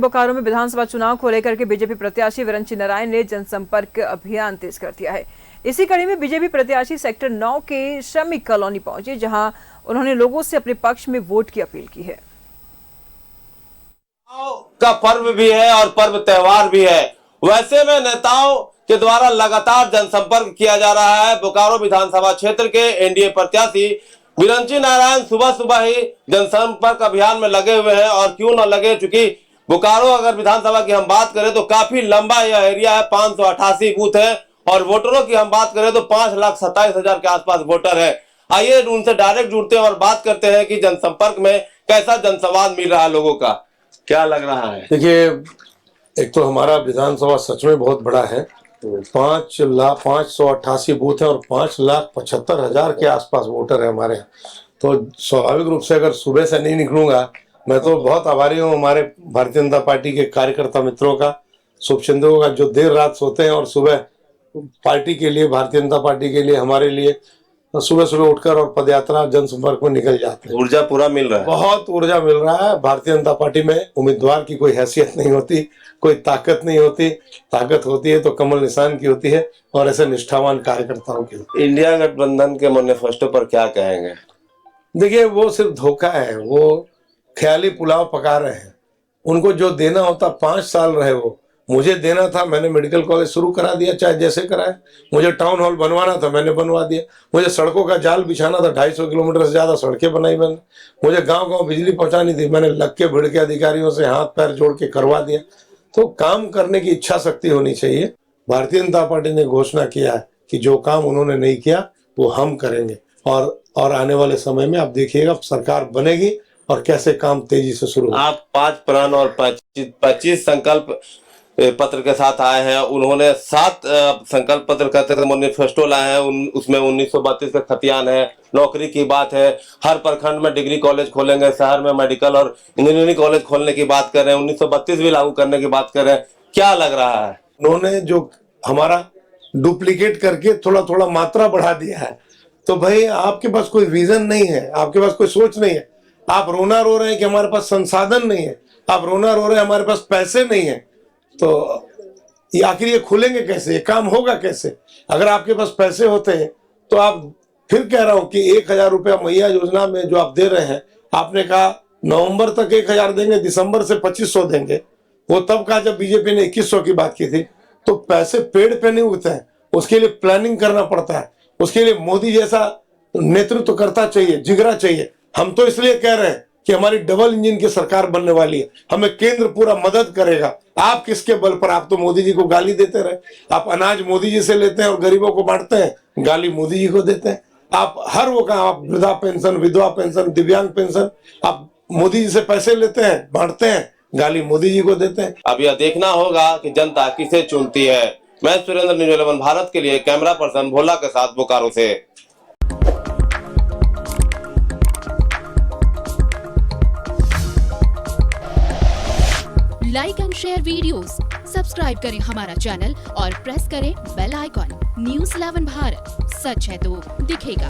बोकारो में विधानसभा चुनाव को लेकर के बीजेपी प्रत्याशी विरंची नारायण ने जनसंपर्क अभियान तेज कर दिया है। इसी कड़ी में बीजेपी प्रत्याशी सेक्टर 9 के श्रमिक कॉलोनी पहुंचे, जहां उन्होंने लोगों से अपने पक्ष में वोट की अपील की है। का पर्व भी है और पर्व त्योहार भी है, वैसे में नेताओं के द्वारा लगातार जनसंपर्क किया जा रहा है। बोकारो विधानसभा क्षेत्र के एनडीए प्रत्याशी विरंची नारायण सुबह सुबह ही जनसंपर्क अभियान में लगे हुए हैं। और क्यों न लगे, चूंकि बोकारो अगर विधानसभा की हम बात करें तो काफी लंबा यह एरिया है, 588 बूथ है और वोटरों की हम बात करें तो 5,27,000 के आसपास वोटर है। आइए उनसे डायरेक्ट जुड़ते हैं और बात करते हैं कि जनसंपर्क में कैसा जनसंवाद मिल रहा है, लोगों का क्या लग रहा है। देखिए, एक तो हमारा विधानसभा सच में बहुत बड़ा है, 5,588 बूथ है और 5,75,000 के आसपास वोटर है हमारे यहाँ। तो स्वाभाविक रूप से अगर सुबह से नहीं निकलूंगा, मैं तो बहुत आभारी हूँ हमारे भारतीय जनता पार्टी के कार्यकर्ता मित्रों का, शुभचिंतकों का, जो देर रात सोते हैं और सुबह पार्टी के लिए, भारतीय जनता पार्टी के लिए, हमारे लिए सुबह सुबह उठकर और पदयात्रा जनसंपर्क में निकल जाते हैं। ऊर्जा पूरा मिल रहा है, बहुत ऊर्जा मिल रहा है। भारतीय जनता पार्टी में उम्मीदवार की कोई हैसियत नहीं होती, कोई ताकत नहीं होती। ताकत होती है तो कमल निशान की होती है और ऐसे निष्ठावान कार्यकर्ताओं की। इंडिया गठबंधन के मैनिफेस्टो पर क्या कहेंगे। देखिए, वो सिर्फ धोखा है, वो ख्याली पुलाव पका रहे हैं। उनको जो देना होता 5 साल रहे, वो मुझे देना था, मैंने मेडिकल कॉलेज शुरू करा दिया, चाहे जैसे कराए। मुझे टाउन हॉल बनवाना था, मैंने बनवा दिया। मुझे सड़कों का जाल बिछाना था, 250 किलोमीटर से ज्यादा सड़कें बनाई मैंने। मुझे गांव-गांव बिजली पहुंचानी थी, मैंने लग के भिड़ के अधिकारियों से हाथ पैर जोड़ के करवा दिया। तो काम करने की इच्छा शक्ति होनी चाहिए। भारतीय जनता पार्टी ने घोषणा किया है कि जो काम उन्होंने नहीं किया वो हम करेंगे और आने वाले समय में आप देखिएगा सरकार बनेगी और कैसे काम तेजी से शुरू। आप 5 प्रण और 25 संकल्प पत्र के साथ आए हैं। उन्होंने 7 संकल्प पत्र कहते हैं मैनिफेस्टो लाए हैं। उसमें 1932 का खतियान है, नौकरी की बात है, हर प्रखंड में डिग्री कॉलेज खोलेंगे, शहर में मेडिकल और इंजीनियरिंग कॉलेज खोलने की बात कर रहे हैं, 1932 भी लागू करने की बात कर रहे हैं। क्या लग रहा है, उन्होंने जो हमारा डुप्लीकेट करके थोड़ा थोड़ा मात्रा बढ़ा दिया है। तो भाई, आपके पास कोई विजन नहीं है, आपके पास कोई सोच नहीं है। आप रोना रो रहे हैं कि हमारे पास संसाधन नहीं है, आप रोना रो रहे हैं हमारे पास पैसे नहीं है। तो ये आखिर ये खुलेंगे कैसे, ये काम होगा कैसे। अगर आपके पास पैसे होते हैं तो आप, फिर कह रहा हूं कि 1,000 रुपया मैया योजना में जो आप दे रहे हैं, आपने कहा नवंबर तक 1,000 देंगे, दिसंबर से 2,500 देंगे। वो तब कहा जब बीजेपी ने 2,100 की बात की थी। तो पैसे पेड़ पे नहीं उगते हैं, उसके लिए प्लानिंग करना पड़ता है। उसके लिए मोदी जैसा नेतृत्व करता चाहिए, जिगरा चाहिए। हम तो इसलिए कह रहे हैं कि हमारी डबल इंजन की सरकार बनने वाली है, हमें केंद्र पूरा मदद करेगा। आप किसके बल पर, आप तो मोदी जी को गाली देते रहे। आप अनाज मोदी जी से लेते हैं और गरीबों को बांटते हैं, गाली मोदी जी को देते हैं। आप हर वो काम, आप वृद्धा पेंशन, विधवा पेंशन, दिव्यांग पेंशन, आप मोदी जी से पैसे लेते हैं, बांटते हैं, गाली मोदी जी को देते हैं। अब यह देखना होगा कि जनता किसे चुनती है। मैं सुरेंद्र, न्यूज़ 11 भारत के लिए कैमरा पर्सन भोला के साथ बोकारो से। Like and share videos, subscribe करें हमारा चैनल और प्रेस करें बेल आइकॉन। न्यूज़ 11 भारत, सच है तो दिखेगा।